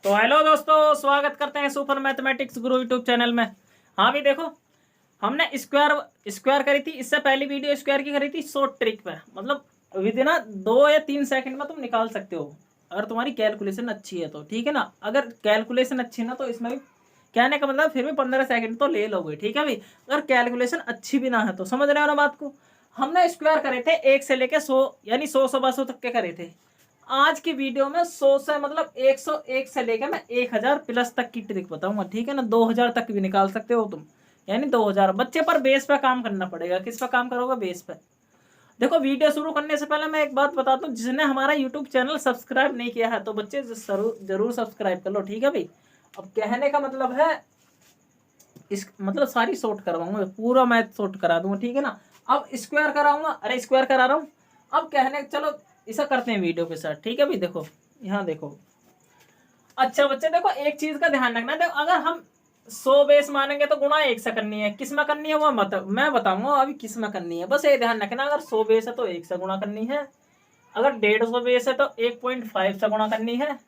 तो हेलो दोस्तों, स्वागत करते हैं सुपर मैथमेटिक्स गुरु यूट्यूब चैनल में। हाँ भी देखो, हमने स्क्वायर स्क्वायर करी थी। इससे पहली वीडियो स्क्वायर की करी थी शॉर्ट ट्रिक पे, मतलब विद इन 2 या 3 सेकंड में तुम निकाल सकते हो अगर तुम्हारी कैलकुलेशन अच्छी है तो। ठीक है ना, अगर कैलकुलेशन अच्छी ना तो इसमें भी कहने का मतलब फिर भी 15 सेकंड तो ले लोगे। ठीक है भाई, अगर कैलकुलेशन अच्छी भी ना है तो। समझ रहे हो ना बात को। हमने स्क्वायर करे थे 1 से लेके 100 यानी 100 सवा 100 तक के करे थे। आज की वीडियो में 100 से मतलब 101 से लेकर मैं 1000 प्लस तक की ट्रिक बताऊंगा। ठीक है ना, 2000 तक भी निकाल सकते हो तुम, यानी 2000 बच्चे पर बेस पे काम करना पड़ेगा। किस पे काम करोगे? बेस पे। देखो, वीडियो शुरू करने से पहले मैं एक बात बताता हूँ, जिसने हमारा यूट्यूब चैनल सब्सक्राइब नहीं किया है तो बच्चे जरूर सब्सक्राइब कर लो। ठीक है भाई। अब कहने का मतलब है इस मतलब सारी शॉर्ट करवाऊंगा, पूरा मैथ शॉर्ट करा दूंगा। ठीक है ना, अब स्क्वायर कराऊंगा, अरे स्क्वायर करा रहा हूँ। अब कहने चलो ऐसा करते हैं वीडियो के साथ। ठीक है भाई, देखो यहाँ देखो। अच्छा बच्चे देखो, एक चीज का ध्यान रखना। देखो, अगर हम 100 बेस मानेंगे तो गुणा 1 से करनी है। किस में करनी है वो मैं बताऊंगा अभी किस में करनी है। बस ये ध्यान रखना, अगर 100 बेस है तो 1 से गुणा करनी है, अगर 150 बेस है तो 1.5 से गुणा करनी है।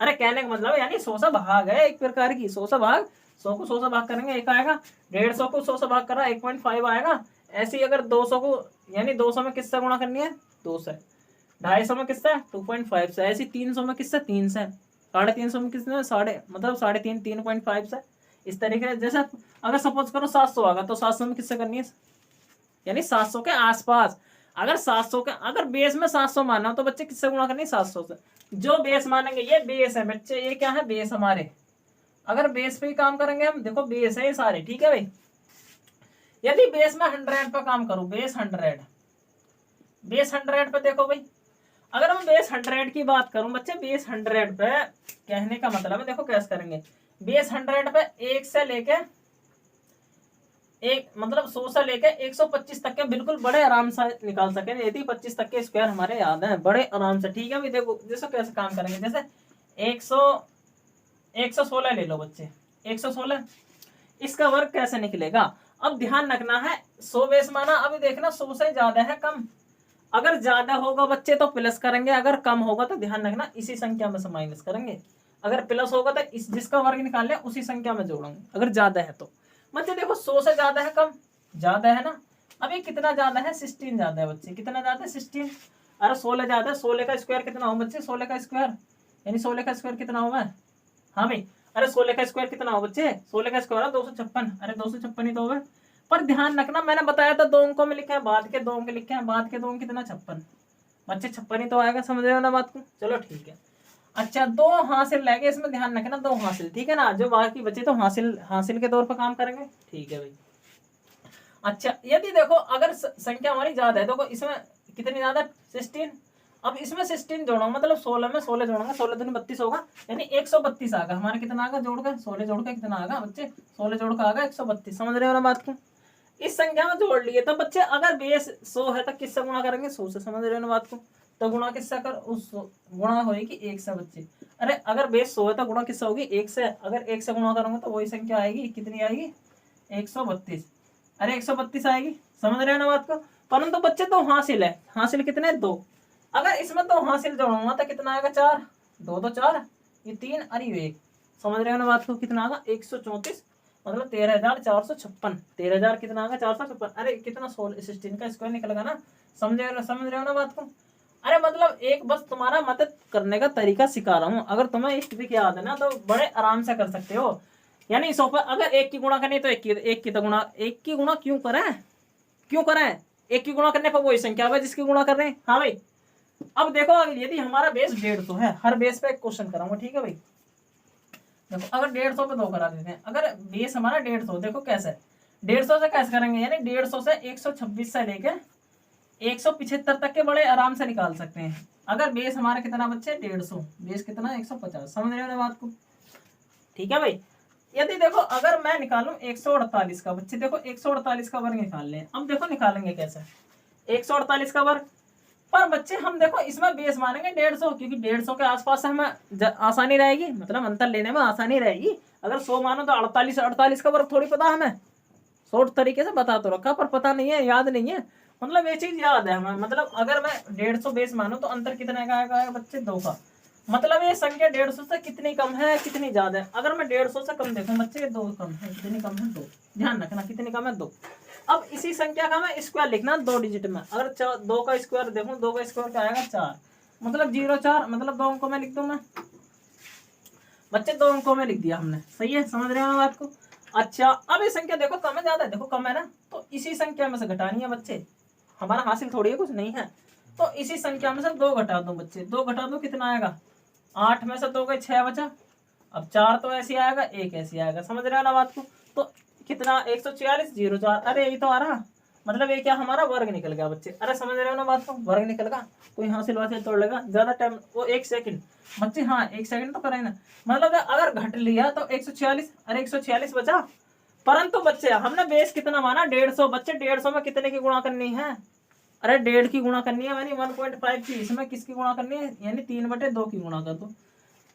अरे कहने का मतलब यानी 100 से भाग है एक प्रकार की। 100 से भाग, 100 को 100 से भाग करेंगे 1 आएगा। 150 को 100 से भाग करा 1.5 आएगा। ऐसे ही अगर 200 को यानी 200 में किससे गुणा करनी है? 2 से। 250 में किससे? 2.5 से। ऐसी 300 में किससे? 3 से। 350 में किसने? साढ़े मतलब 3.5 3.5 से। इस तरीके से जैसे अगर सपोज करो 700 आएगा तो 700 में किससे करनी है? यानी 700 के आसपास। अगर 700 के अगर बेस में 700 माना तो बच्चे किससे गुणा करनी है? 700 से। जो बेस मानेंगे ये बेस है बच्चे, ये क्या है? बेस हमारे। अगर बेस पे ही काम करेंगे हम, देखो बेस है ये सारे। ठीक है भाई। यदि बेस में 100 पे काम करूं, बेस 100 पे देखो भाई, अगर हम बेस 100 की बात करूं बच्चे, बेस 100 पे कहने का मतलब है, देखो कैसे करेंगे। बेस 100 पे 1 से लेके एक मतलब 100 से लेके 125 तक के बिल्कुल बड़े आराम से निकाल सके। यदि 25 तक के स्क्वायर हमारे याद है बड़े आराम से। ठीक है भाई, देखो जैसे कैसे काम करेंगे। जैसे 116 ले लो बच्चे, 116 इसका वर्ग कैसे निकलेगा? अब ध्यान रखना है, 100 बेस माना, अभी देखना 100 से ज्यादा है कम। अगर ज्यादा होगा बच्चे तो प्लस करेंगे, अगर कम होगा तो ध्यान रखना इसी संख्या में से माइनस करेंगे। अगर प्लस होगा तो इस जिसका वर्ग निकाल लिया उसी संख्या में जोड़ेंगे, अगर ज्यादा है तो। बच्चे देखो 100 से ज्यादा है कम? ज्यादा है ना। अब ये कितना ज्यादा है? 16 ज्यादा है बच्चे। कितना ज्यादा है? 16। अरे 16 ज्यादा है। 16 का स्क्वायर कितना हो बच्चे? 16 का स्क्वायर यानी 16 का स्क्वायर कितना होगा? हाँ भाई, अरे 16 का स्क्वायर कितना हो बच्चे? 16 का स्क्वायर है 256। अरे 256 ही तो होगा। पर ध्यान रखना, मैंने बताया था 2 अंकों में लिखे हैं, बाद के 2 अंक लिखे हैं। बाद के 2 अंक कितना? 56 बच्चे। 56 ही तो आएगा। समझ रहे हो ना बात को? चलो ठीक है। अच्छा, 2 हासिल लेंगे, इसमें ध्यान रखना 2 हासिल। ठीक है ना, जो बाकी बचे तो हासिल हासिल के तौर पर काम करेंगे। ठीक है भाई। अच्छा, यदि देखो अगर संख्या हमारी ज्यादा है, देखो इसमें कितनी ज्यादा? 16। अब इसमें 16 जोड़ो, मतलब 16 में 16 जोड़ोगे, 16 दूनी 32 होगा, यानी 132 आएगा। हमारा कितना आएगा जोड़ कर? 16 जोड़ कर कितना आएगा बच्चे? 16 जोड़ कर आएगा 132। समझ रहे हो ना बात को? इस संख्या में जोड़ लिए तो बच्चे, अगर बेस 100 है तो किससे गुणा करेंगे? 100 से। समझ रहे हो ना बात को? तो गुणा किससे कर? उस गुणा होगी 1 से बच्चे। अरे अगर बेस 100 है तो गुणा किससे होगी? 1 से। अगर 1 से गुणा करोगे तो वही संख्या आएगी। कितनी आएगी? 132। अरे 132 आएगी। समझ रहे हो ना बात को? परंतु बच्चे तो हासिल है, हासिल कितने? 2। अगर इसमें तो हासिल जोड़ूंगा तो कितना आएगा? 4। 2 तो 4, ये 3 अरे 1। समझ रहे हो ना बात को? कितना आएगा? 134 मतलब 13,456। 13,000 कितना आएगा? 456। अरे कितना? 16 का स्क्वायर निकलेगा ना। समझ रहे हो ना बात को? अरे मतलब एक बस तुम्हारा मदद करने का तरीका सिखा रहा हूँ। अगर तुम्हें इस ट्रिक याद है ना तो बड़े आराम से कर सकते हो। यानी इस ऊपर अगर 1 की गुणा करनी तो 1 की तो गुणा, 1 की गुणा क्यों करें? क्यों करें? 1 की गुणा करने पर वही संख्या है जिसकी गुणा कर रहे हैं। हाँ भाई। अब देखो, यदि हमारा बेस 150 है, हर बेस पे एक क्वेश्चन कराऊंगा। ठीक है भाई। देखो अगर 150 पे 2 करा देते हैं, अगर बेस हमारा 150, देखो कैसे 150 से कैसे करेंगे, यानी 150 से 126 से लेके 175 तक के बड़े आराम से निकाल सकते हैं। अगर बेस हमारा कितना बच्चे? 150। बेस कितना? 150। समझ रहे हो बात को? ठीक है भाई। यदि देखो अगर मैं निकालूं 148 का, बच्चे देखो 148 का वर्ग निकाल लें। अब देखो निकालेंगे कैसे 148 का वर्ग। पर बच्चे हम देखो इसमें बेस मानेंगे 150, क्योंकि 150 के आसपास से हमें आसानी रहेगी, मतलब अंतर लेने में आसानी रहेगी। अगर 100 मानो तो 48 48 का वर्ग थोड़ी पता हमें। शॉर्ट तरीके से बता तो रखा पर पता नहीं है, याद नहीं है। मतलब ये चीज याद है हमें, मतलब अगर मैं 150 बेस मानू तो अंतर कितने का आएगा बच्चे? 2 का। मतलब ये संख्या 150 से कितनी कम है कितनी ज्यादा है। अगर मैं 150 से कम देखूं बच्चे, 2 कम है, कितनी कम है 2, ध्यान रखना कितनी कम है 2। अब इसी संख्या का मैं स्क्वायर लिखना 2 डिजिट में। अगर 2 का स्क्वायर देखूं, 2 का स्क्वायर क्या आएगा 4, मतलब 0 4, मतलब 2 अंकों में लिख दूं मैं बच्चे, 2 अंकों में लिख दिया हमने। सही है, समझ रहे हो ना बात को। अच्छा अब ये संख्या देखो कम है ज्यादा है, देखो कम है ना, तो इसी संख्या में से घटानी है बच्चे, हमारा हासिल थोड़ी है कुछ नहीं है। तो इसी संख्या में से 2 घटा दो बच्चे, 2 घटा दो कितना आएगा 8 में से 2 गए 6 बचा। अब 4 तो ऐसे आएगा, 1 ऐसे आएगा, समझ रहे हो ना बात को। तो कितना 146 0 4, अरे यही तो आ रहा, मतलब ये क्या हमारा वर्ग निकल गया बच्चे। अरे समझ रहे हो ना बात को, वर्ग निकल गया। कोई हासिल वासिल तोड़ लेगा ज्यादा टाइम, वो 1 सेकंड बच्चे, हाँ 1 सेकंड तो करें ना, मतलब अगर घट लिया तो 146, अरे 146 बचा। परंतु बच्चे हमने बेस कितना माना 150 बच्चे, 150 में कितने की गुणा करनी है, अरे 1.5 की गुणा करनी है, यानी 1.5 की, इसमें किसकी गुणा करनी है, यानी 3/2 की गुणा कर दो।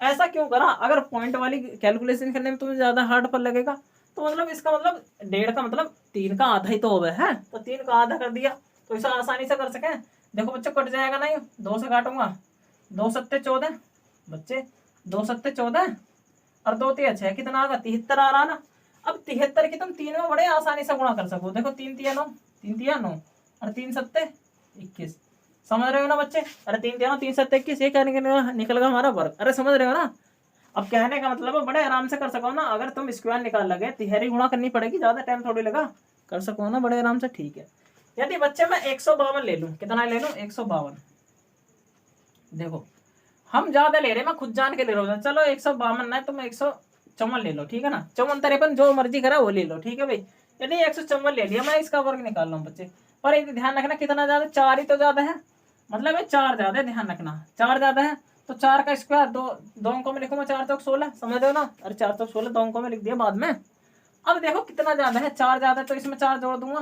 ऐसा क्यों करा, अगर पॉइंट वाली कैलकुलेशन करने में तुम्हें ज्यादा हार्ड पर लगेगा, तो मतलब इसका मतलब 1.5 का मतलब 3 का आधा ही तो हो है, तो 3 का आधा कर दिया, तो इसे आसानी से कर सके। देखो बच्चे कट जाएगा नहीं, 2 से काटूंगा, 2 सत्ते 14 बच्चे, 2 सत्ते 14 और 2 तिया 6, कितना आगा 73 आ रहा ना। अब 73 की तुम 3 में बड़े आसानी से गुणा कर सको, देखो 3 तिया 9, 3 तिया 9 और 3 सत्ते 21, समझ रहे हो ना बच्चे। अरे 3 तिया 9 3 सत्ते 21, ये क्या निकल गया हमारा वर्ग। अरे समझ रहे हो ना। अब कहने का मतलब है बड़े आराम से कर सको ना, अगर तुम स्क्वायर निकाल लगे तिहरी गुणा करनी पड़ेगी, ज्यादा टाइम थोड़ी लगा, कर सको ना बड़े आराम से। ठीक है, यदि बच्चे मैं 152 ले लूं, कितना ले लूं 152, देखो हम ज्यादा ले रहे, मैं खुद जान के ले रहा हूँ, चलो 152 ना तुम 154 ले लो, ठीक है ना, 54 53 जो मर्जी करा वो ले लो, ठीक है भाई। यदि 154 ले लिया, मैं इसका वर्ग निकाल रहा हूँ बच्चे, पर एक ध्यान रखना कितना ज्यादा, 4 ही तो ज्यादा है, मतलब ये 4 ज्यादा है, ध्यान रखना 4 ज्यादा है। तो 4 का स्क्वायर दो अंकों में लिखूंगा, 4 चौक 16, समझ रहे हो ना। अरे 4 चौक 16 2 अंकों में लिख दिया बाद में। अब देखो कितना ज्यादा है, 4 ज्यादा है, तो इसमें 4 जोड़ दूंगा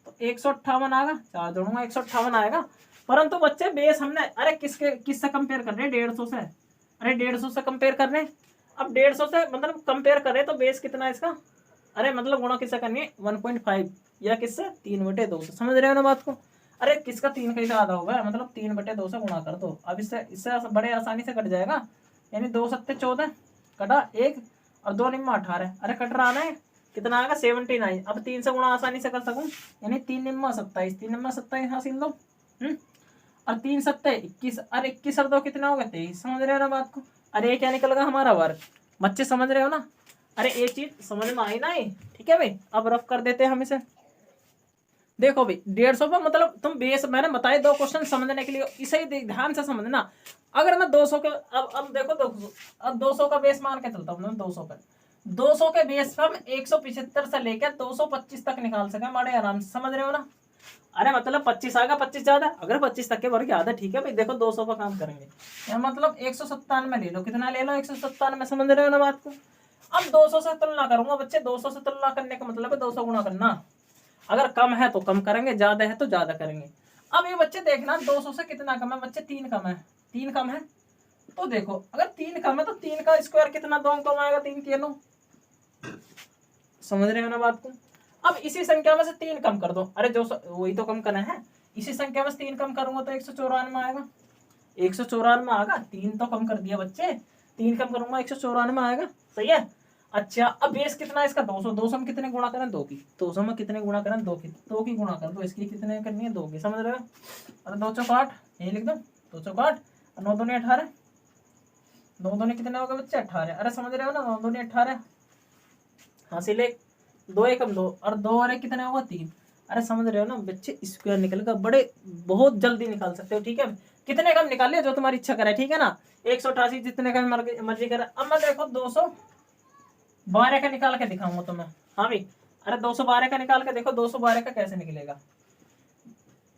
तो 158 आएगा, 4 जोड़ूंगा 158 आएगा। परंतु बच्चे बेस हमने, अरे किससे कंपेयर कर रहे हैं 150 से, अरे 150 से कंपेयर कर रहे हैं। अब 150 से मतलब कंपेयर करें तो बेस कितना है इसका, अरे मतलब गुणा किससे करनी है 1.5 या किससे 3/2 से, समझ रहे हो ना बात को। अरे किसका 3 का आधा होगा, मतलब 3/2 से गुणा कर दो। अब इससे इससे बड़े आसानी से कट जाएगा, यानी 2 सत्ते 14 कटा 1 और 2 निम्मा 18, अरे कट रहा है कितना आएगा 79। अब 3 से गुणा आसानी से कर सकूं, यानी 3 निम्मा 27, 3 निम्मा 27 हासिल दो, और 3 सत्ते 21, अरे 21 और 2 कितना होगा 23, समझ रहे हो ना बात को। अरे ये क्या निकल गया हमारा वर्ग, बच्चे समझ रहे हो ना। अरे ये चीज समझ में आई ना, ठीक है भाई। अब रफ कर देते हैं हम इसे, देखो भाई 150 पर मतलब तुम बेस मैंने बताए 2 क्वेश्चन समझने के लिए, इसे ध्यान से समझना। अगर मैं 200 के अब देखो 200, अब 200 का बेस मान के चलता हूँ, 200 के बेस पर हम 175 से लेकर 225 तक निकाल सके बड़े आराम से, समझ रहे हो ना। अरे मतलब 25 आएगा, 25 ज्यादा, अगर 25 तक के वर्ग याद है, ठीक है भाई। देखो 200 पर काम करेंगे, या मतलब 197 ले लो, कितना ले लो 197, समझ रहे हो ना बात को। अब 200 से तुलना करूंगा बच्चे, 200 से तुलना करने का मतलब है 200 गुणा करना, अगर कम है तो कम करेंगे, ज्यादा है तो ज्यादा करेंगे। अब ये बच्चे देखना 200 से कितना कम है बच्चे, 3 कम है, 3 कम है। तो देखो अगर 3 कम है तो 3 का स्क्वायर कितना 2 अंकों में आएगा, 3 3 समझ रहे हो ना बात को। अब इसी संख्या में से 3 कम कर दो, अरे जो वही तो कम करना है, इसी संख्या में से 3 कम करूंगा तो 194 आएगा, 194 आएगा, 3 तो कम कर दिया बच्चे, 3 कम करूंगा 194 आएगा, सही है। अच्छा अब बेस कितना है इसका 200, 200 में कितने गुणा करें 2 की, 200 में कितने गुणा करें 2 की, 2 की गुणा कर दो, इसकी कितने करनी है 2 की, समझ रहे हो। अरे 2 चौक 8, यही लिख दो 2 चौक 8 और 9 दूनी 18, 9 दूनी कितने हो गए बच्चे 18, अरे समझ रहे हो ना 9 दूनी 18 हासिल 1, 2 एकम 2 और 2 और 1 कितने होगा 3, अरे समझ रहे हो ना बच्चे। स्क्वायर निकलेगा, बड़े बहुत जल्दी निकाल सकते हो, ठीक है। कितने कम निकाल लिया जो तुम्हारी इच्छा करे, ठीक है ना, 188 जितने का मर्जी करे। अब मैं देखो 212 का निकाल के दिखाऊंगा तुम्हें, हाँ भाई। अरे 212 का निकाल के देखो, 212 का कैसे निकलेगा,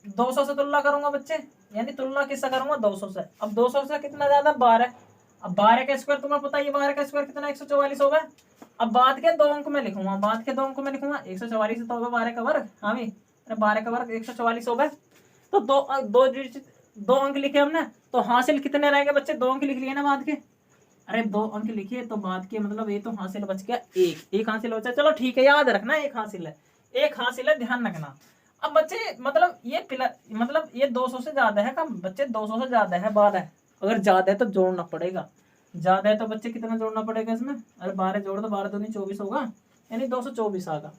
200 से तुलना करूंगा बच्चे, यानी तुलना किससे करूंगा 200 से। अब 200 से कितना ज्यादा 12, अब 12 का स्क्वायर तुम्हें पता है, 12 का स्क्वायर कितना 144 होगा। अब बाद के 2 अंक में लिखूंगा, बाद के 2 अंक में लिखूंगा 144 तो होगा 12 का वर्ग, हाँ भाई। अरे 12 का वर्ग 144 होगा, तो दो अंक लिखे हमने, तो हासिल कितने रहेंगे बच्चे, 2 अंक लिख लिए ना बाद के। अरे 2 अंक लिखिए तो बाद के मतलब ये तो हासिल बच गया, एक हासिल बचा, चलो ठीक है, याद रखना एक हासिल है, एक हासिल है, ध्यान रखना। अब बच्चे मतलब ये 200 से ज्यादा है कम बच्चे, 200 से ज्यादा है 12, अगर ज्यादा है तो जोड़ना पड़ेगा, ज्यादा है तो बच्चे कितना जोड़ना पड़ेगा इसमें, अरे 12 जोड़ दो, 12 दूनी 24 होगा, यानी 224 आएगा।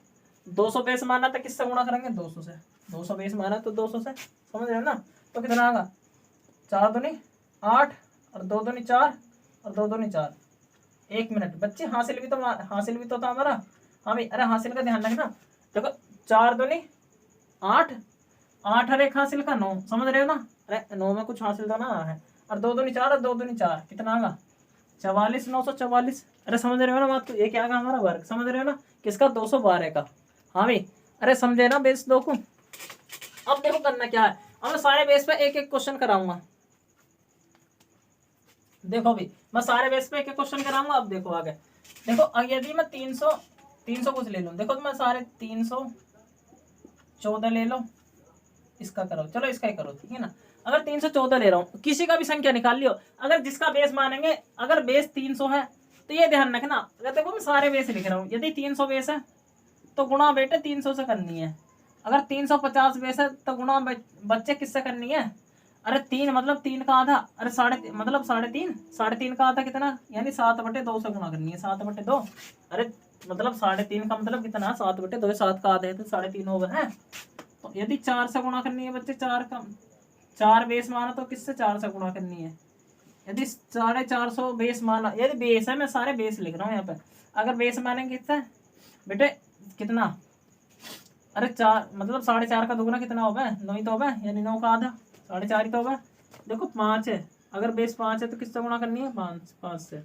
200 बेस माना था, किससे गुणा करेंगे, 200 से, 200 बेस माना तो 200 से, समझ रहे हो ना। तो कितना आएगा, 4 दूनी 8 और 2 दूनी 4 और 2 दूनी 4। 1 मिनट बच्चे, हासिल भी तो था हमारा। हाँ भाई, अरे हासिल का ध्यान रखना। देखो 4 दूनी 8, 8 और 1 हासिल का 9, समझ रहे हो ना। अरे 9 में कुछ हासिल तो ना है, और 2 दूनी 4 और 2 दूनी 4 कितना आएगा, 44, 944। अरे समझ रहे हो ना बात को, ये क्या आएगा हमारा वर्ग, समझ रहे हो ना, किसका, 212 का। हाँ भाई, अरे समझे ना बेस 2 को। अब देखो करना क्या है, अब मैं सारे बेस पे एक एक क्वेश्चन कराऊंगा। देखो भी, मैं सारे बेस पे एक एक क्वेश्चन कराऊंगा। अब देखो आगे, देखो यदि मैं 300 कुछ ले लूं, देखो तो मैं सारे 314 ले लो, इसका करो, चलो इसका ही करो, ठीक है ना। अगर 314 ले रहा हूँ, किसी का भी संख्या निकाल लियो, अगर जिसका बेस मानेंगे, अगर बेस 300 है तो ये ध्यान रखना, अगर देखो मैं सारे बेस लिख रहा हूँ, यदि 300 बेस है तो गुणा बेटे 300 से करनी है। अगर 350 बेस है तो गुणा बच्चे किससे करनी है, अरे 3 मतलब 3 का आधा, अरे मतलब 3.5 का आधा कितना, यानी 7/2 से गुणा करनी है, 7/2। अरे मतलब 3.5 का मतलब कितना, 7/2, 7 का आधा है तो 3.5 ओवर है। तो यदि 4 से गुणा करनी है बच्चे, 4 बेस माना तो किससे 4 से गुणा करनी है। यदि 450 बेस माना, यदि बेस है, मैं सारे बेस लिख रहा हूँ यहाँ पे, अगर बेस मानेंगे कितना बेटे, कितना, अरे 4 मतलब 4.5 का दुगना कितना होगा, 9 ही तो होगा, यानी 9 का आधा 4.5 ही तो होगा। देखो 5 है, अगर बेस 5 है तो किससे गुणा करनी है, 5 से।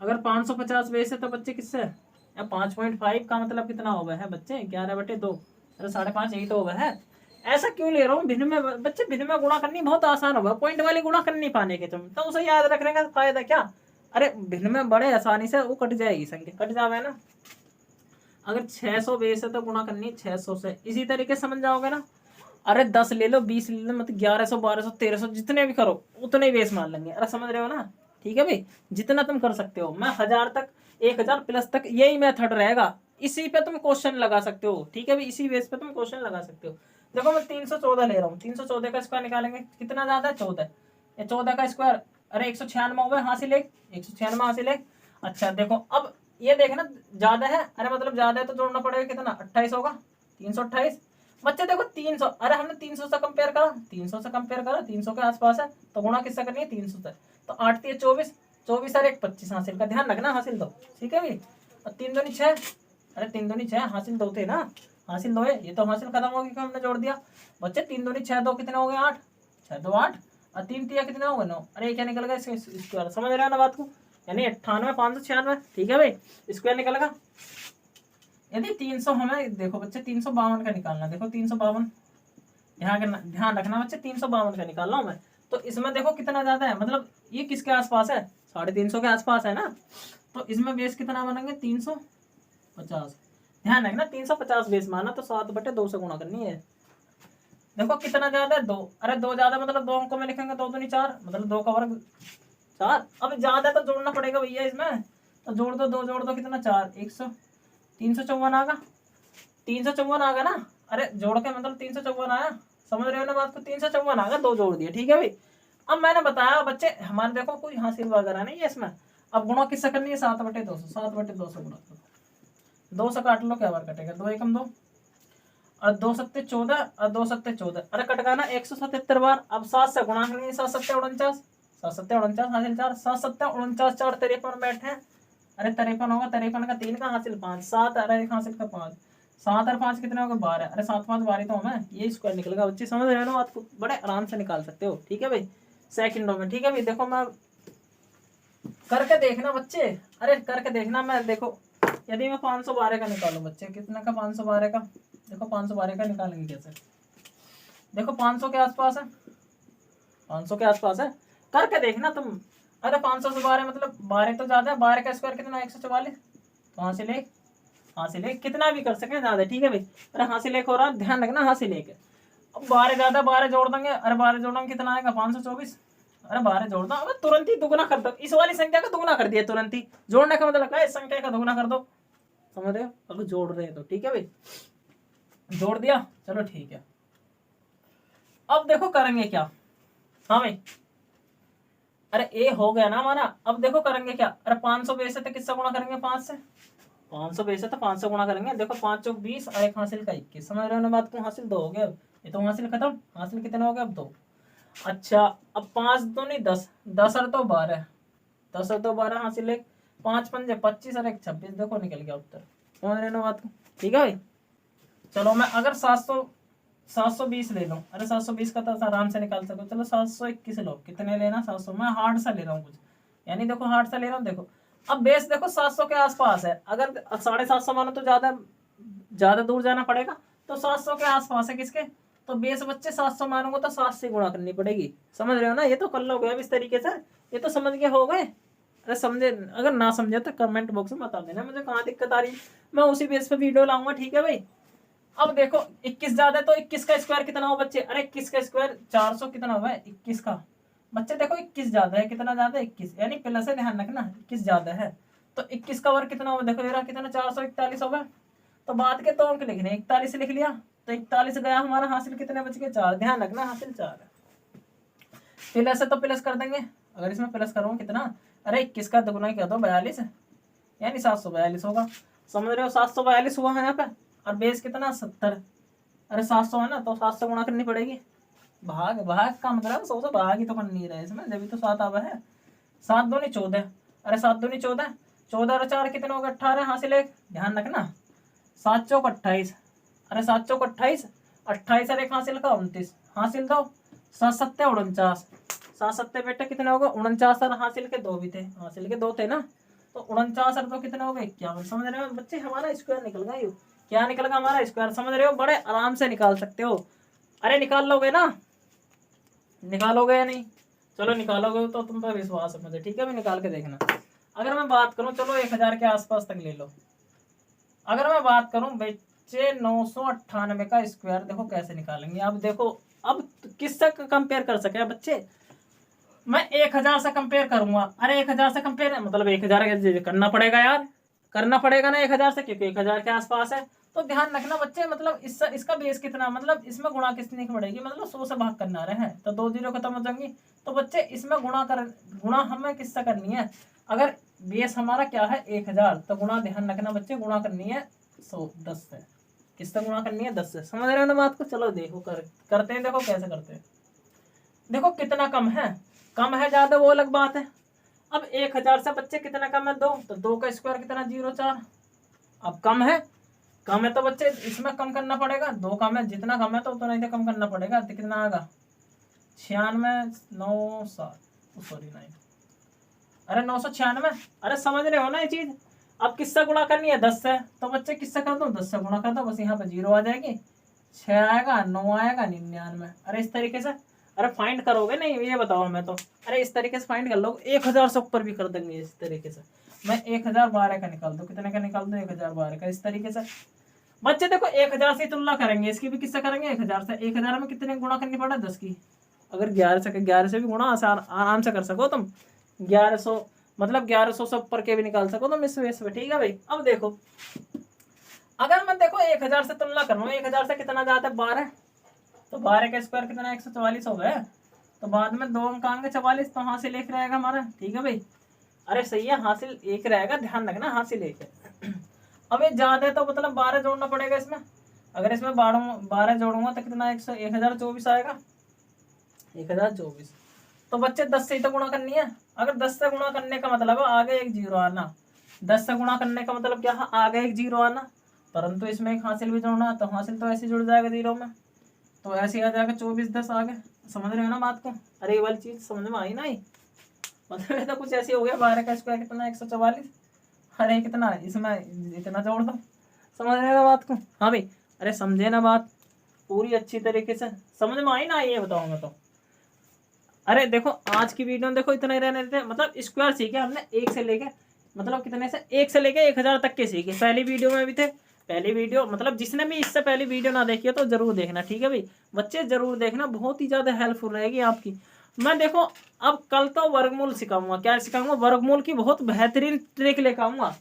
अगर 550 बेस है तो बच्चे किससे, या 5.5 का मतलब कितना होगा है बच्चे, 11/2, अरे 5.5 यही तो होगा है। ऐसा क्यों ले रहा हूँ, भिन्न में बच्चे, भिन्न में गुणा करनी बहुत आसान होगा, पॉइंट वाली गुणा कर नहीं पाने के तुम तो उसे याद रखने का फायदा क्या। अरे भिन्न में बड़े आसानी से वो कट जाएगी, संख्या कट जावे ना। अगर 600 बेस है तो गुणा करनी है 600 से, इसी तरीके से समझ जाओगे ना। अरे 10 ले लो, 20 ले लो, मतलब 1100, 1200, 1300 जितने भी करो उतने ही बेस मान लेंगे। अरे समझ रहे हो ना, ठीक है भाई, जितना तुम कर सकते हो। मैं 1000 तक, 1000 प्लस तक यही मेथड रहेगा, इसी पे तुम क्वेश्चन लगा सकते हो, ठीक है भाई, इसी बेस पे तुम क्वेश्चन लगा सकते हो। देखो मैं 314 ले रहा हूँ, 314 का स्क्वायर निकालेंगे, कितना ज्यादा है, 14, ये 14 का स्क्वायर, अरे 196 हुआ, हासिल 196 हासिल 1। अच्छा देखो अब ये देखना, ज्यादा है, अरे मतलब ज्यादा है तो जोड़ना पड़ेगा, कितना, 28 होगा, 328। बच्चे देखो 300, अरे हमने 300 से कंपेयर करा, 300 से कंपेयर करा, 300 के आसपास है तो गुणा किससे करनी है, 300 से। तो 8 3 24, 24 और 1 25 हासिल का ध्यान रखना, हासिल 2, ठीक है भाई। और 3 दूनी 6, अरे 3 दूनी 6 हासिल 2 थे ना, हासिल 2 है, ये तो हासिल खत्म हो गया कि हमने जोड़ दिया। बच्चे 3 दूनी 6, 2 कितने हो गए, 8, 6 2 8 और 3 3 कितने हो गए, 9। अरे क्या निकल गया स्क्वायर, समझ रहे हो ना बात को, यानी 98,596, ठीक है भाई, स्क्वायर निकलेगा। यदि 300 हमें, देखो बच्चे 352 का निकालना, देखो 352, यहाँ का ध्यान रखना बच्चे, 352 का निकाल रहा हूँ मैं। तो इसमें देखो कितना ज्यादा है, मतलब ये किसके आसपास है, 350 के आसपास है ना। तो इसमें बेस कितना बनेंगे, 350। ध्यान रखना 350 बेस माना तो 7/2 से गुणा करनी है। देखो कितना ज्यादा है, 2, अरे 2 ज्यादा मतलब 2 अंकों में लिखेंगे, 2 दूनी 4, मतलब 2 का वर्ग 4। अब ज्यादा तो जोड़ना पड़ेगा भैया इसमें, तो जोड़ दो, 2 जोड़ दो, कितना 4, 354 आगा, 354 आगा ना। अरे जोड़ के मतलब 354 आया, समझ रहे हो ना बात को, 354 आगा, 2 जोड़ दिए, ठीक है भाई। अब मैंने बताया बच्चे, हमारे देखो कोई हासिल वगैरह नहीं है इसमें। अब गुणा किससे करनी है, 7/2 से, 7/2 से गुणा करो, 2 से काट लो, क्या बार कटेगा, 2 एकम 2 और 2 सत्ते 14 और 2 सत्ते 14, अरे कटकाना 177 बार। अब 7 से गुणा करेंगे, 7 सत्ते 49, 7 सत्ते 49 हासिल 4, 7 सत्ते 49, 4 53 बैठे। अरे 53 होगा, 53 का 3 का हासिल 5, 7 अरे 1 हासिल का 5, 7 और 5 कितने होगा, 12, अरे 7 5 12 तो हमें ये स्क्वायर निकलेगा। बच्चे समझ रहे हो ना बात को, बड़े आराम से निकाल सकते हो, ठीक है भाई, सेकंडों में, ठीक है भाई। देखो मैं करके देखना बच्चे, अरे करके देखना, मैं देखो यदि मैं 512 का निकालू बच्चे, कितना का, 512 का, देखो 512 का निकालेंगे कैसे, देखो 500 के आसपास है, 500 के आसपास है, करके देखना तुम। अरे 500 से 12 मतलब 12 तो ज्यादा है, 12 का स्क्वायर कितना, 144, तो हासिल 1, हासिल 1 कितना भी कर सके ज्यादा, ठीक है भाई। अरे हासिल 1 हो रहा, ध्यान रखना हासिल 1 है। अब 12 ज्यादा, 12 जोड़ देंगे, अरे 12 जोड़ेंगे कितना आएगा, 524। अरे 12 जोड़ दो, अब तुरंत ही दुगुना कर दो, इस वाली संख्या का दुगुना कर दिया तुरंत ही, जोड़ने का मतलब है इस संख्या का दुगुना कर दो, समझ रहे हो, अगर जोड़ रहे हैं तो, ठीक है भाई, जोड़ दिया, चलो ठीक है। अब देखो करेंगे क्या, हाँ भाई अरे ए हो गया ना हमारा। अब देखो करेंगे क्या, अरे 500 बेस है तो किससे गुणा करेंगे, 5 से। 500 बेस है तो 500 गुणा करेंगे। देखो 5 चौक 20 और एक हासिल का 21, समझ रहे हो ना बात को। हासिल 2 हो गया, अब ये तो हासिल खत्म। हासिल कितने हो गए अब 2। अच्छा अब 5 तो नहीं 10, 10 और तो 12, 10 और तो 12 हासिल एक, 5 पंजे 25 और एक 26, देखो निकल गया उत्तर। समझ रहे हो ना बात को, ठीक है भाई। चलो मैं अगर 720 ले लूँ, अरे 720 का तो आराम से निकाल सको। चलो 721 लो, कितने लेना 700, मैं हार्ड सा ले रहा हूँ कुछ, यानी देखो हार्ड सा ले रहा हूँ। देखो अब बेस देखो 700 के आसपास है, अगर 750 मानो तो ज्यादा ज्यादा दूर जाना पड़ेगा, तो 700 के आसपास है किसके, तो बेस बच्चे 700 मानोगे तो 7 से गुणा करनी पड़ेगी। समझ रहे हो ना, ये तो कर लोगे अब इस तरीके से, ये तो समझ के हो गए। अरे समझे, अगर ना समझे तो कमेंट बॉक्स में बता देना मुझे कहाँ दिक्कत आ रही है, मैं उसी बेस पे वीडियो लाऊंगा, ठीक है भाई। अब देखो 21 ज्यादा है तो 21 का स्क्वायर कितना हो बच्चे, अरे 21 का स्क्वायर 400 कितना हुआ है 21 का। बच्चे देखो 21 ज्यादा है, कितना ज्यादा है 21, यानी प्लस है, ध्यान रखना 21 ज्यादा है। तो 21 का वर्ग कितना होगा, देखो ये रहा कितना 441 होगा। तो बाद के 2 अंक लिखने, 41 लिख लिया, तो 41 गया हमारा, हासिल कितने बच गए 4, ध्यान रखना हासिल 4 है। प्लस है तो प्लस कर देंगे, अगर इसमें प्लस करूँ कितना, अरे 21 का दोगुना क्या दो 42, यानी 742 होगा। समझ रहे हो 742 हुआ है यहाँ पे, और बेस कितना 70, अरे 700 है ना, तो 7 से गुणा करनी पड़ेगी। भाग भाग का मतलब 100 से भाग ही तो करनी रहे इसमें, जब भी तो 7 आवा है। 7 दूनी 14, अरे 7 दूनी 14, 14 और 4 कितने हो गए 18, हासिल एक, ध्यान रखना 7 चौक 28, अरे 7 चौक 28, 28 और एक हासिल का 29, हासिल 2, 7 सत्ते 49, 7 सत्ते बेटे कितने हो गए 49, और हासिल के 2 भी थे, हासिल के 2 थे ना, तो 49 और 2 कितने हो गए 51। समझ रहे हो बच्चे, हमारा स्क्वायर निकल गया, यू क्या निकल गया हमारा स्क्वायर, समझ रहे हो, बड़े आराम से निकाल सकते हो। अरे निकाल लोगे ना, निकालोगे या नहीं, चलो निकालोगे तो तुम पर विश्वास है मुझे, ठीक है, मैं निकाल के देखना। अगर मैं बात करूं, चलो 1000 के आसपास तक ले लो। अगर मैं बात करूं बच्चे 998 का स्क्वायर, देखो कैसे निकालेंगे। अब देखो अब किससे कंपेयर कर सके बच्चे, मैं 1000 से कंपेयर करूंगा, अरे 1000 से कंपेयर मतलब 1000 करना पड़ेगा यार, करना पड़ेगा ना 1000 से, क्योंकि 1000 के आसपास है। तो ध्यान रखना बच्चे, मतलब इसका बेस कितना, मतलब इसमें गुणा कितनी की पड़ेगी, मतलब 100 से भाग करना रहे हैं तो 2 जीरो खत्म हो जाएंगी। तो बच्चे इसमें गुणा हमें किससे करनी है, अगर बेस हमारा क्या है 1000, तो गुणा ध्यान रखना बच्चे, गुणा करनी है 10 से, किससे गुणा करनी है 10 से। समझ रहे हो ना बात को, चलो देखो करते हैं, देखो कैसे करते हैं। देखो कितना कम है ज्यादा वो अलग बात है। अब 1000 से बच्चे कितना कम है 2, तो 2 का स्क्वायर कितना 04। अब कम है तो बच्चे इसमें कम करना पड़ेगा, 2 कम है, जितना कम है तो उतना ही कम करना पड़ेगा, तो कितना आएगा 96 9 7 सॉरी 9, अरे 996, अरे समझ रहे हो ना ये चीज। अब किससे गुणा करनी है 10 से, तो बच्चे किससे कर दो 10 से गुणा कर दो, बस यहाँ पे 0 आ जाएगी, 6 आएगा 9 आएगा 99। अरे इस तरीके से, अरे फाइंड करोगे नहीं ये बताओ मैं तो, अरे इस तरीके से फाइंड कर लो, 1000 से ऊपर भी कर देंगे इस तरीके से। मैं 1012 का निकाल दो, कितने का निकाल दो 1012 का, इस तरीके से। बच्चे देखो 1000 से तुलना करेंगे, इसकी भी किससे करेंगे 1000 से, 1000 में कितने गुणा करनी पड़ा 10 की, अगर 11 से भी गुणा आराम से कर सको तुम, 1100 मतलब 1100 से ऊपर के भी निकाल सको तुम इस वजह से, ठीक है भाई। अब देखो अगर मैं देखो 1000 से तुलना कर रहा हूँ, 1000 से कितना जाता है 12, तो 12 का स्क्वायर कितना 144 हो गया, तो बाद में 2 अंक आएंगे 44, तो हासिल 1 रहेगा हमारा, ठीक है भाई। अरे सही है, हासिल 1 रहेगा, ध्यान रखना हासिल 1 है। अब ये ज्यादा है तो मतलब 12 जोड़ना पड़ेगा इसमें, अगर इसमें 12 जोड़ूंगा तो कितना 1024 आएगा, 1024। तो बच्चे 10 से ही तो गुणा करनी है, अगर 10 से गुणा करने का मतलब आगे एक 0 आना, 10 से गुणा करने का मतलब क्या है आगे एक 0 आना, परंतु इसमें एक हासिल भी जोड़ना, तो हासिल तो ऐसे जुड़ जाएगा 0 में, तो ऐसे आ जाएगा 24 10 आगे। समझ रहे हो ना बात को, अरे ये वाली चीज समझ में आई ना, मतलब तो कुछ ऐसे हो गया 12 का स्क्वायर कितना 144, अरे कितना इसमें इतना जोड़ दो। समझ रहे हो बात को, हाँ भाई, अरे समझे ना बात पूरी अच्छी तरीके से, समझ में आई ना ये बताओ मैं तो। अरे देखो आज की वीडियो में देखो इतना ही रहने देते, मतलब स्क्वायर सीखे हमने 1 से लेके, मतलब कितने से 1 से लेके 1000 तक के सीखे, पहली वीडियो में भी थे। पहली वीडियो मतलब जिसने भी इससे पहली वीडियो ना देखी हो तो जरूर देखना, ठीक है भाई बच्चे, जरूर देखना, बहुत ही ज्यादा हेल्पफुल रहेगी आपकी। मैं देखो अब कल तो वर्गमूल सिखाऊंगा, क्या सिखाऊंगा वर्गमूल की बहुत बेहतरीन ट्रिक लेकर आऊंगा,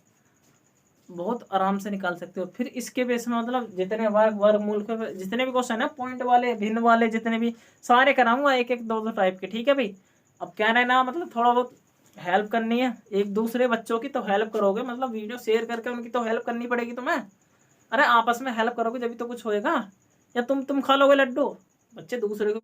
बहुत आराम से निकाल सकते हो। फिर इसके बेस में मतलब जितने वर्गमूल के जितने भी क्वेश्चन है पॉइंट वाले भिन्न वाले जितने भी सारे कराऊंगा, एक एक दो टाइप के, ठीक है भाई। अब क्या रहना, मतलब थोड़ा बहुत हेल्प करनी है एक दूसरे बच्चों की, तो हेल्प करोगे, मतलब वीडियो शेयर करके उनकी तो हेल्प करनी पड़ेगी तुम्हें। अरे आपस में हेल्प करोगे जब तो कुछ होएगा, या तुम खा लोगे लड्डू, बच्चे दूसरे को